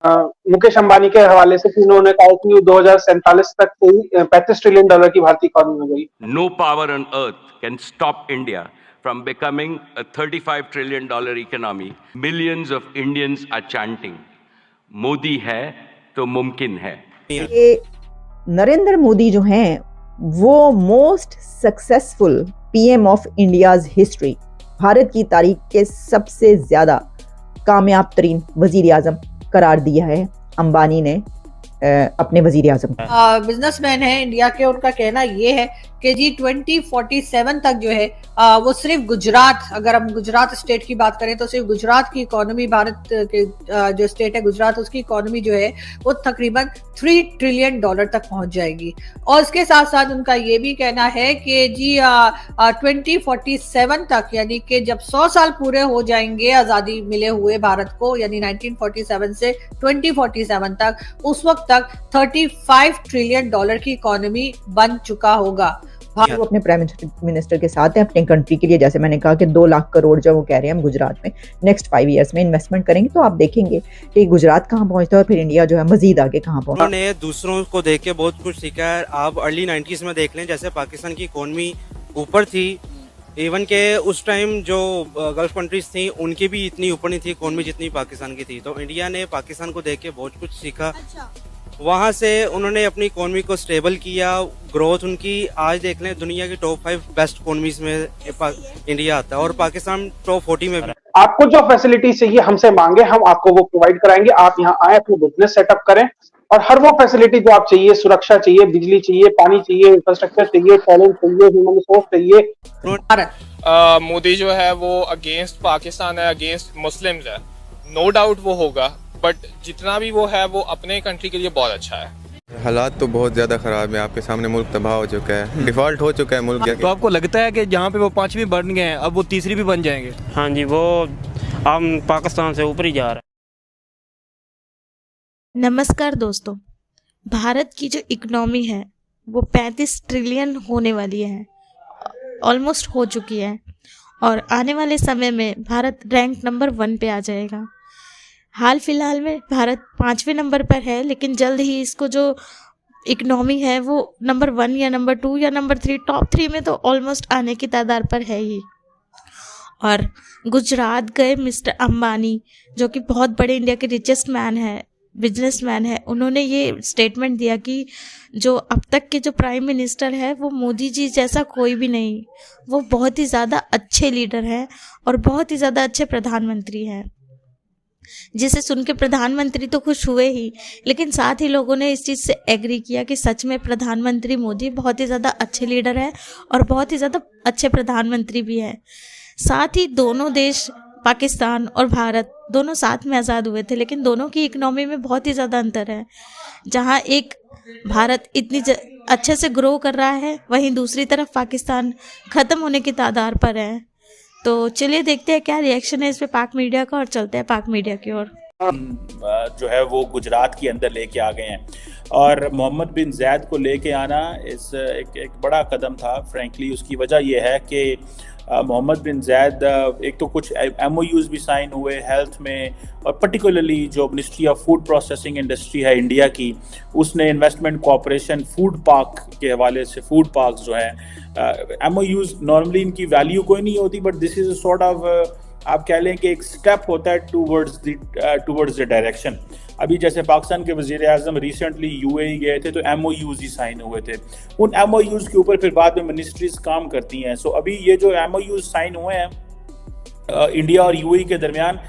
मुकेश अंबानी के हवाले से उन्होंने कहा कि 2047 तक $35 ट्रिलियन की भारतीय इकोनॉमी हो गई। No power on earth can stop India from becoming a $35 trillion economy. Millions of Indians are chanting, Modi है तो मुमकिन है। ये नरेंद्र मोदी जो हैं वो most successful PM of India's history, Bharat की तारीख के सबसे ज्यादा कामयाब तरीन वजीर आजम करार दिया है अंबानी ने अपने वजीर आजम। बिजनेसमैन है इंडिया के, उनका कहना ये है कि जी 2047 तक जो है वो सिर्फ गुजरात, अगर हम गुजरात स्टेट की बात करें तो सिर्फ गुजरात की इकोनॉमी, भारत के जो स्टेट है गुजरात, उसकी इकोनॉमी जो है वो तकरीबन $3 ट्रिलियन तक पहुंच जाएगी। और इसके साथ साथ उनका ये भी कहना है कि जी 2047 तक, यानी कि जब 100 साल पूरे हो जाएंगे आज़ादी मिले हुए भारत को, यानी 1947 से 2047 तक, उस वक्त तक $35 ट्रिलियन की इकोनॉमी बन चुका होगा। वो अपने प्राइम मिनिस्टर के साथ हैं अपने कंट्री के लिए, जैसे मैंने कहा कि 2 लाख करोड़ जो वो कह रहे हैं हम गुजरात में नेक्स्ट 5 इयर्स में इन्वेस्टमेंट करेंगे, तो आप देखेंगे कि गुजरात कहाँ पहुंचता है और फिर इंडिया जो है मजीद आगे कहाँ पहुंचता है। उन्होंने दूसरों को देख के बहुत कुछ सीखा है। आप अर्ली 90s में देख लें, जैसे पाकिस्तान की इकोनॉमी ऊपर थी, इवन के उस टाइम जो गल्फ कंट्रीज थी उनकी भी इतनी ऊपर नहीं थी इकोनॉमी जितनी पाकिस्तान की थी। तो इंडिया ने पाकिस्तान को देख के बहुत कुछ सीखा। वहाँ से उन्होंने अपनी इकोनॉमी को स्टेबल किया, ग्रोथ उनकी आज देख लें दुनिया की टॉप 5 बेस्ट इकोनॉमीज में इंडिया आता है और पाकिस्तान टॉप 40 में भी। आपको जो फैसिलिटी चाहिए हमसे मांगे, हम आपको वो प्रोवाइड कराएंगे। आप यहाँ आए, अपनी बिजनेस सेटअप करें और हर वो फैसिलिटी जो आप चाहिए, सुरक्षा चाहिए, बिजली चाहिए, पानी चाहिए, इंफ्रास्ट्रक्चर चाहिए, टैलेंट चाहिए, ह्यूमन रिसोर्स चाहिए। मोदी जो है वो अगेंस्ट पाकिस्तान है, अगेंस्ट मुस्लिम्स है, नो डाउट वो होगा, बट जितना भी वो है वो अपने कंट्री के लिए बहुत अच्छा है। हालात तो बहुत ज़्यादा ख़राब है, आपके सामने मुल्क तबाह हो चुका है, डिफ़ॉल्ट हो चुका है मुल्क। तो आपको लगता है कि जहाँ पे वो 5वीं बन गए हैं अब वो 3री भी बन जाएंगे? हाँ जी, वो हम पाकिस्तान से ऊपर ही जा रहे हैं। नमस्कार दोस्तों, भारत की जो इकोनॉमी है वो 35 ट्रिलियन होने वाली है, ऑलमोस्ट हो चुकी है और आने वाले समय में भारत रैंक नंबर 1 पे आ जाएगा। हाल फिलहाल में भारत 5वें नंबर पर है, लेकिन जल्द ही इसको जो इकोनॉमी है वो नंबर 1 या नंबर 2 या नंबर 3, टॉप 3 में तो ऑलमोस्ट आने की तादाद पर है ही। और गुजरात गए मिस्टर अंबानी, जो कि बहुत बड़े इंडिया के रिचेस्ट मैन है, बिजनेसमैन है, उन्होंने ये स्टेटमेंट दिया कि जो अब तक के जो प्राइम मिनिस्टर है वो मोदी जी जैसा कोई भी नहीं, वो बहुत ही ज़्यादा अच्छे लीडर हैं और बहुत ही ज़्यादा अच्छे प्रधानमंत्री हैं। जिसे सुन के प्रधानमंत्री तो खुश हुए ही, लेकिन साथ ही लोगों ने इस चीज़ से एग्री किया कि सच में प्रधानमंत्री मोदी बहुत ही ज़्यादा अच्छे लीडर है और बहुत ही ज़्यादा अच्छे प्रधानमंत्री भी हैं। साथ ही दोनों देश, पाकिस्तान और भारत, दोनों साथ में आज़ाद हुए थे, लेकिन दोनों की इकनॉमी में बहुत ही ज़्यादा अंतर है। जहाँ एक भारत इतनी अच्छे से ग्रो कर रहा है, वहीं दूसरी तरफ पाकिस्तान ख़त्म होने की तादाद पर है। तो चलिए देखते हैं क्या रिएक्शन है इस पे पाक मीडिया का और चलते हैं पाक मीडिया की ओर। जो है वो गुजरात के अंदर लेके आ गए हैं और मोहम्मद बिन ज़ैद को लेके आना इस एक बड़ा कदम था। फ्रैंकली उसकी वजह यह है कि मोहम्मद बिन ज़ैद एक तो कुछ MOUs भी साइन हुए हेल्थ में, और पर्टिकुलरली जो ministry of food processing industry है इंडिया की, उसने इन्वेस्टमेंट कॉपरेशन फूड पार्क के हवाले से, फूड पार्क्स जो हैं MOUs नॉर्मली इनकी वैल्यू कोई नहीं होती, but this is a sort of आप कह लें कि एक स्टेप होता है टूवर्ड्स द डायरेक्शन। अभी जैसे पाकिस्तान के वज़ीर आज़म रिसेंटली UAE गए थे तो MOUs ही साइन हुए थे, उन MOUs के ऊपर फिर बाद में मिनिस्ट्रीज काम करती हैं। सो अभी ये जो MOUs साइन हुए हैं इंडिया और UAE के दरमियान,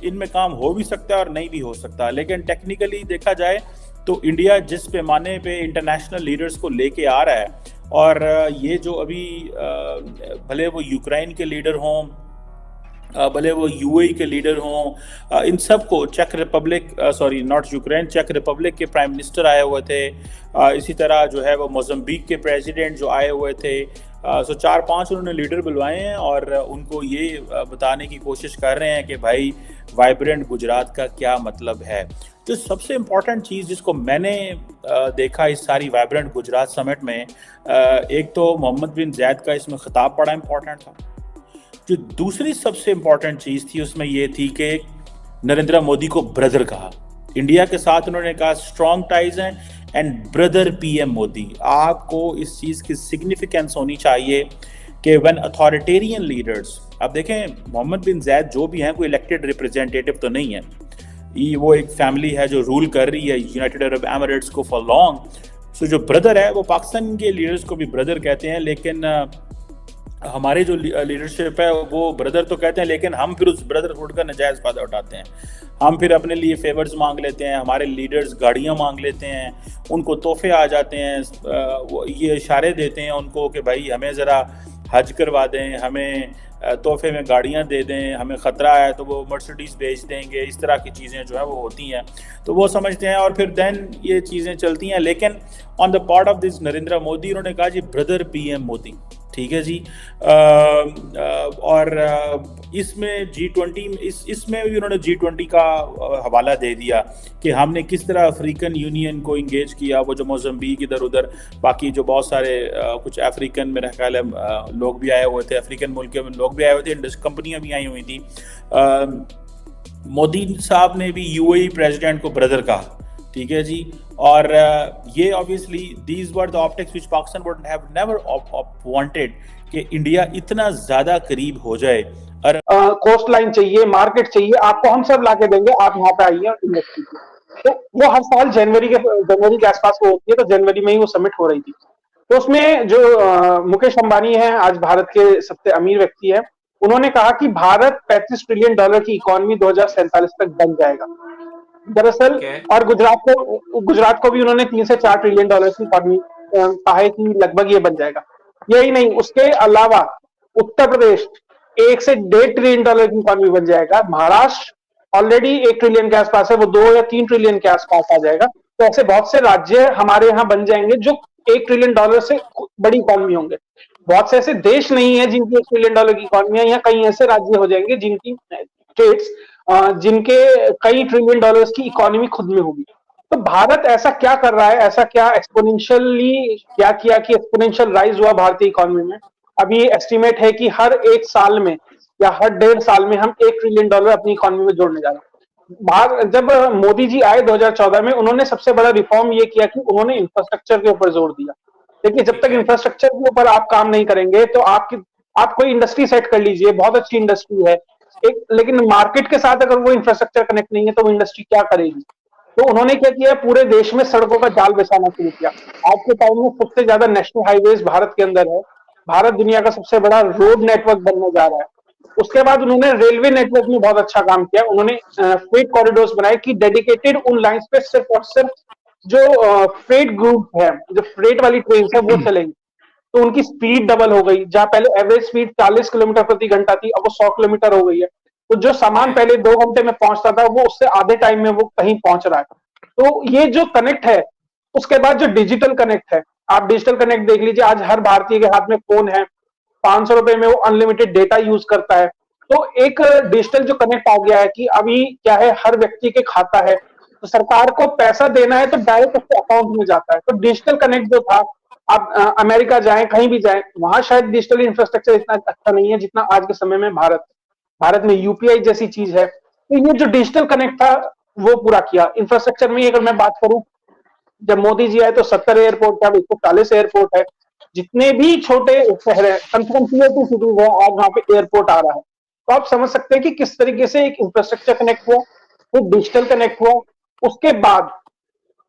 इनमें काम हो भी सकता है और नहीं भी हो सकता, लेकिन टेक्निकली देखा जाए तो इंडिया जिस पैमाने पे इंटरनेशनल लीडर्स को लेके आ रहा है, और ये जो अभी भले वो यूक्रेन के लीडर हों, भले वो UAE के लीडर हों, इन सब को चेक रिपब्लिक चेक रिपब्लिक के प्राइम मिनिस्टर आए हुए थे, इसी तरह जो है वो मोज़म्बिक के प्रेसिडेंट जो आए हुए थे। सो 4-5 उन्होंने लीडर बुलवाए हैं और उनको ये बताने की कोशिश कर रहे हैं कि भाई वाइब्रेंट गुजरात का क्या मतलब है। तो सबसे इम्पॉर्टेंट चीज़ जिसको मैंने देखा इस सारी वाइब्रेंट गुजरात समिट में, एक तो मोहम्मद बिन ज़ैद का इसमें खिताब बड़ा इम्पॉर्टेंट था। जो दूसरी सबसे इम्पॉर्टेंट चीज़ थी उसमें ये थी कि नरेंद्र मोदी को ब्रदर कहा। इंडिया के साथ उन्होंने कहा स्ट्रॉन्ग टाइज हैं, एंड ब्रदर पीएम मोदी। आपको इस चीज़ की सिग्निफिकेंस होनी चाहिए कि व्हेन अथॉरिटेरियन लीडर्स, आप देखें मोहम्मद बिन ज़ैद जो भी हैं कोई इलेक्टेड रिप्रेजेंटेटिव तो नहीं है, ये वो एक फैमिली है जो रूल कर रही है यूनाइटेड अरब एमिरेट्स को फॉर लॉन्ग। सो जो ब्रदर है वो पाकिस्तान के लीडर्स को भी ब्रदर कहते हैं, लेकिन हमारे जो लीडरशिप है वो ब्रदर तो कहते हैं, लेकिन हम फिर उस ब्रदरहुड का नजायज़ फ़ायदा उठाते हैं। हम फिर अपने लिए फेवर्स मांग लेते हैं, हमारे लीडर्स गाड़ियाँ मांग लेते हैं, उनको तोहफे आ जाते हैं, ये इशारे देते हैं उनको कि भाई हमें ज़रा हज करवा दें, हमें तोहफे में गाड़ियाँ दे दें, हमें ख़तरा है तो वो मर्सिडीज़ बेच देंगे। इस तरह की चीज़ें जो है वो होती हैं, तो वो समझते हैं और फिर देन ये चीज़ें चलती हैं। लेकिन on the part of this Narendra Modi, उन्होंने कहा जी ब्रदर पीएम मोदी, ठीक है जी। और इसमें G20 इसमें भी उन्होंने G20 का हवाला दे दिया कि हमने किस तरह अफ्रीकन यूनियन को इंगेज किया, वो जो मोज़म्बिक इधर उधर बाकी जो बहुत सारे कुछ अफ्रीकन मेरा ख्याल है लोग भी आए हुए थे, अफ्रीकन मुल्क के लोग भी आए हुए थे, कंपनियां भी आई हुई थी। मोदी साहब ने भी UAE प्रेसिडेंट को ब्रदर कहा, ठीक है जी। और ये obviously these were the optics which Pakistan would have never wanted कि इंडिया इतना ज्यादा करीब हो जाए। और कोस्ट लाइन चाहिए, मार्केट चाहिए, आपको हम सब लाके देंगे, आप यहाँ पे आइए इंडस्ट्री। तो वो हर साल जनवरी के आसपास वो होती है, तो जनवरी में ही वो समिट हो रही थी। तो उसमें जो मुकेश अंबानी है, आज भारत के सबसे अमीर व्यक्ति है, उन्होंने कहा कि भारत $35 ट्रिलियन की इकोनॉमी 2047 तक बन जाएगा दरअसल। और गुजरात को भी उन्होंने 3 से 4 ट्रिलियन डॉलर की इकोनॉमी कहा है कि लगभग ये बन जाएगा। यही नहीं, उसके अलावा उत्तर प्रदेश 1 से 1.5 ट्रिलियन डॉलर की इकोनॉमी बन जाएगा। महाराष्ट्र ऑलरेडी 1 ट्रिलियन के आसपास है, वो 2 या 3 ट्रिलियन के आसपास आ जाएगा। तो ऐसे बहुत से राज्य हमारे यहाँ बन जाएंगे जो 1 ट्रिलियन डॉलर से बड़ी इकोनॉमी होंगे। बहुत से ऐसे देश नहीं है जिनकी 1 ट्रिलियन डॉलर की इकोनॉमी है, या कई ऐसे राज्य हो जाएंगे जिनकी स्टेट्स जिनके कई ट्रिलियन डॉलर्स की इकोनॉमी खुद में होगी। तो भारत ऐसा क्या कर रहा है, ऐसा क्या एक्सपोनेंशियली क्या किया कि एक्सपोनेंशियल राइज हुआ भारतीय इकोनॉमी में। अभी एस्टिमेट है कि हर 1 साल में या हर 1.5 साल में हम 1 ट्रिलियन डॉलर अपनी इकोनॉमी में जोड़ने जा रहे हैं। जब मोदी जी आए 2014 में, उन्होंने सबसे बड़ा रिफॉर्म ये किया कि उन्होंने इंफ्रास्ट्रक्चर के ऊपर जोर दिया। देखिए, जब तक इंफ्रास्ट्रक्चर के ऊपर आप काम नहीं करेंगे तो आप कोई इंडस्ट्री सेट कर लीजिए, बहुत अच्छी इंडस्ट्री है लेकिन मार्केट के साथ अगर वो इंफ्रास्ट्रक्चर कनेक्ट नहीं है तो वो इंडस्ट्री क्या करेगी। तो उन्होंने क्या किया, पूरे देश में सड़कों का जाल बिछाना शुरू किया। आज के टाइम में सबसे ज्यादा नेशनल हाईवेज भारत के अंदर है। भारत दुनिया का सबसे बड़ा रोड नेटवर्क बनने जा रहा है। उसके बाद उन्होंने रेलवे नेटवर्क में बहुत अच्छा काम किया। उन्होंने फ्रेट कॉरिडोर्स बनाए कि डेडिकेटेड उन लाइंस पे सिर्फ और सिर्फ जो फ्रेट ग्रुप है, जो फ्रेट वाली ट्रेन है वो चलेंगी। तो उनकी स्पीड डबल हो गई। जहां पहले एवरेज स्पीड 40 किलोमीटर प्रति घंटा थी, अब वो 100 किलोमीटर हो गई है। तो जो सामान पहले 2 घंटे में पहुंचता था वो उससे आधे टाइम में वो कहीं पहुंच रहा है। तो ये जो कनेक्ट है, उसके बाद जो डिजिटल कनेक्ट है, आप डिजिटल कनेक्ट देख लीजिए। आज हर भारतीय के हाथ में फोन है, 500 रुपए में वो अनलिमिटेड डेटा यूज करता है। तो एक डिजिटल जो कनेक्ट आ गया है कि अभी क्या है, हर व्यक्ति के खाता है, तो सरकार को पैसा देना है तो डायरेक्ट उसके अकाउंट में जाता है। तो डिजिटल कनेक्ट जो था, आप अमेरिका जाएं, कहीं भी जाएं, वहां शायद डिजिटल इंफ्रास्ट्रक्चर इतना अच्छा नहीं है जितना आज के समय में भारत में यूपीआई जैसी चीज है। तो ये जो डिजिटल कनेक्ट था वो पूरा किया। इंफ्रास्ट्रक्चर में अगर मैं बात करूं, जब मोदी जी आए तो 70 एयरपोर्ट थे, अब 140 एयरपोर्ट है। जितने भी छोटे शहर है, कम से कम Tier 2 सिटीज है, आज वहां पे एयरपोर्ट आ रहा है। तो आप समझ सकते हैं कि किस तरीके से एक इंफ्रास्ट्रक्चर कनेक्ट हुआ, एक डिजिटल कनेक्ट हुआ। उसके बाद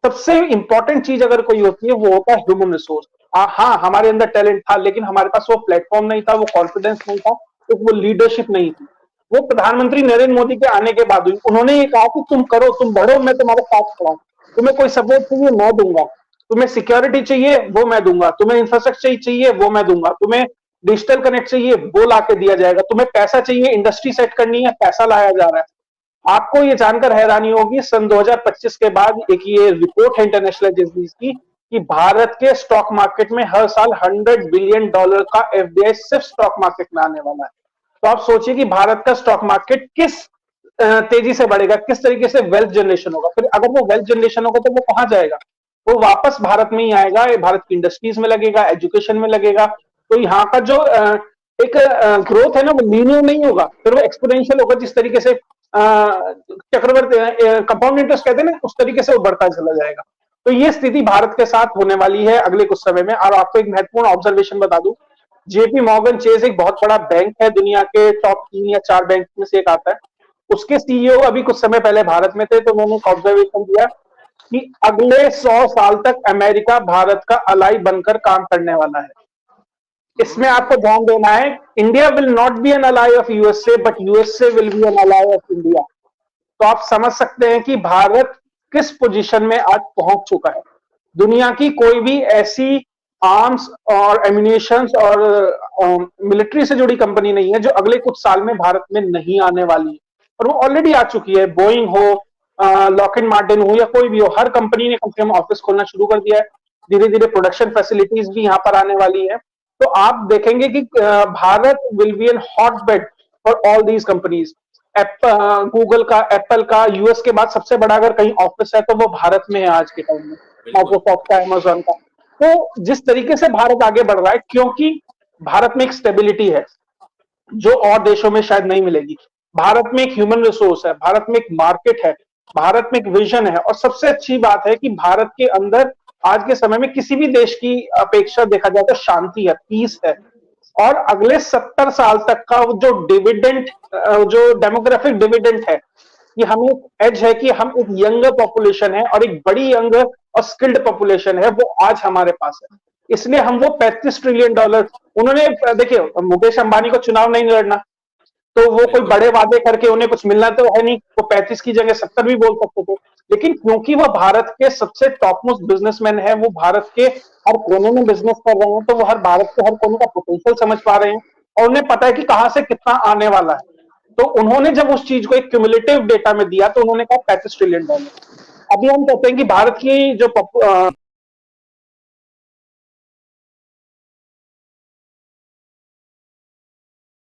सबसे इंपॉर्टेंट चीज अगर कोई होती है वो होता है ह्यूमन रिसोर्स। हाँ, हमारे अंदर टैलेंट था, लेकिन हमारे पास वो प्लेटफॉर्म नहीं था, वो कॉन्फिडेंस नहीं था, तो वो लीडरशिप नहीं थी। वो प्रधानमंत्री नरेंद्र मोदी के आने के बाद हुई। उन्होंने ये कहा कि तुम करो, तुम बढ़ो, मैं तुम्हारे साथ खड़ा हूं। तुम्हें कोई सपोर्ट चाहिए मैं दूंगा, तुम्हें सिक्योरिटी चाहिए वो मैं दूंगा, तुम्हें इंफ्रास्ट्रक्चर चाहिए वो मैं दूंगा, तुम्हें डिजिटल कनेक्ट चाहिए वो ला के दिया जाएगा, तुम्हें पैसा चाहिए, इंडस्ट्री सेट करनी है, पैसा लाया जा रहा है। आपको ये जानकर हैरानी होगी, सन 2025 के बाद एक ये रिपोर्ट है इंटरनेशनल एजेंसीज की कि भारत के स्टॉक मार्केट में हर साल $100 बिलियन का एफडीआई सिर्फ स्टॉक मार्केट में आने वाला है। तो आप सोचिए कि भारत का स्टॉक मार्केट किस तेजी से बढ़ेगा, किस तरीके से वेल्थ जनरेशन होगा। फिर अगर वो वेल्थ जनरेशन होगा तो वो कहां जाएगा, वो वापस भारत में ही आएगा, भारत की इंडस्ट्रीज में लगेगा, एजुकेशन में लगेगा। तो यहाँ का जो एक ग्रोथ है ना, वो लीनियर नहीं होगा, फिर वो एक्सपोनेंशियल होगा। जिस तरीके से चक्रवर्ती कंपाउंड इंटरेस्ट कहते हैं ना, उस तरीके से वो बढ़ता चला जाएगा। तो ये स्थिति भारत के साथ होने वाली है अगले कुछ समय में। और आपको एक महत्वपूर्ण ऑब्जर्वेशन बता दूं, जेपी मॉर्गन चेज एक बहुत बड़ा बैंक है, दुनिया के टॉप 3 या 4 बैंक में से एक आता है। उसके सीईओ अभी कुछ समय पहले भारत में थे, तो उन्होंने एक ऑब्जर्वेशन दिया कि अगले 100 साल तक अमेरिका भारत का अलाई बनकर काम करने वाला है। इसमें आपको ध्यान देना है, India will not be an ally of USA, but USA will be an ally of India. तो आप समझ सकते हैं कि भारत किस पोजीशन में आज पहुंच चुका है। दुनिया की कोई भी ऐसी आर्म्स और एम्यूनिशंस और मिलिट्री से जुड़ी कंपनी नहीं है जो अगले कुछ साल में भारत में नहीं आने वाली है, और वो ऑलरेडी आ चुकी है। बोइंग हो, लॉकहीड मार्टिन हो या कोई भी हो, हर कंपनी ने कम से कम ऑफिस खोलना शुरू कर दिया है। धीरे धीरे प्रोडक्शन फैसिलिटीज भी यहाँ पर आने वाली है। तो आप देखेंगे कि Bharat will be an hotbed for all these companies. Google का, एप्पल का यूएस के बाद सबसे बड़ा अगर कहीं ऑफिस है तो वो भारत में है आज के टाइम में, माइक्रोसॉफ्ट का, अमेजोन का। तो जिस तरीके से भारत आगे बढ़ रहा है, क्योंकि भारत में एक स्टेबिलिटी है जो और देशों में शायद नहीं मिलेगी। भारत में एक ह्यूमन रिसोर्स है, भारत में एक मार्केट है, भारत में एक विजन है, और सबसे अच्छी बात है कि भारत के अंदर आज के समय में किसी भी देश की अपेक्षा देखा जाए तो शांति है, पीस है। और अगले 70 साल तक का जो डिविडेंड, जो डेमोग्राफिक डिविडेंड है, कि हमें एज है कि हम एक यंगर पॉपुलेशन है और एक बड़ी यंगर और स्किल्ड पॉपुलेशन है, वो आज हमारे पास है। इसलिए हम वो $35 ट्रिलियन, उन्होंने, देखिए मुकेश अंबानी को चुनाव नहीं लड़ना, तो वो कोई बड़े वादे करके उन्हें कुछ मिलना तो है नहीं, वो 35 की जगह 70 भी बोल सकते थे। लेकिन क्योंकि वो भारत के सबसे टॉप मोस्ट बिजनेसमैन है, वो भारत के हर कोने में बिजनेस कर रहे हैं, तो वो हर भारत के हर कोने का पोटेंशियल समझ पा रहे हैं और उन्हें पता है कि कहां से कितना आने वाला है। तो उन्होंने जब उस चीज को एक क्यूमुलेटिव डेटा में दिया तो उन्होंने कहा $35 ट्रिलियन। अभी हम कहते हैं कि भारत की जो